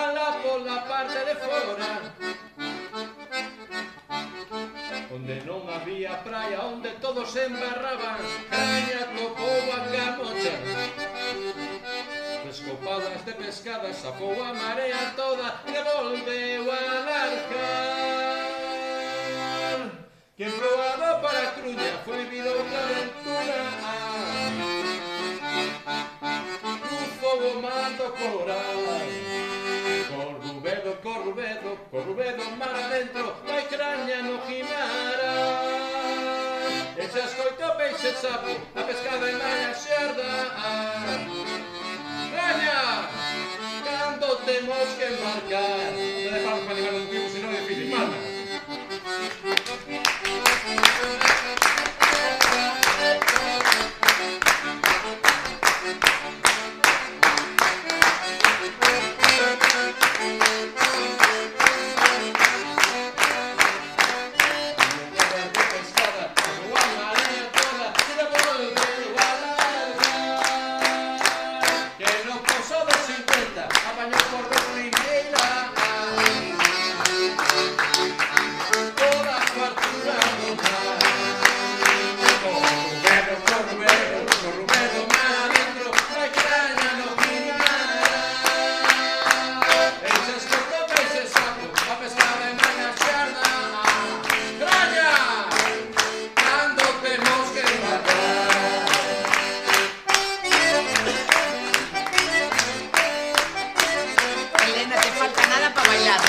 alá pola parte de fora, onde non había praia, onde todos se embarraban, caña topou a camocha. Descopadas de pescadas, safou a marea toda e volveu a largar. Quen proaba para a Cruña foi vir outra aventura, fogo mando coral. Corrubedo, mar adentro, vai craña no Guimara. E xa escoito peixe sapo, a pescada en maña xerda. Craña, cando temos que embarcar? Non dejamos para ligar un tiempo, senón é difícil, manda. Elena, te falta nada para bailar.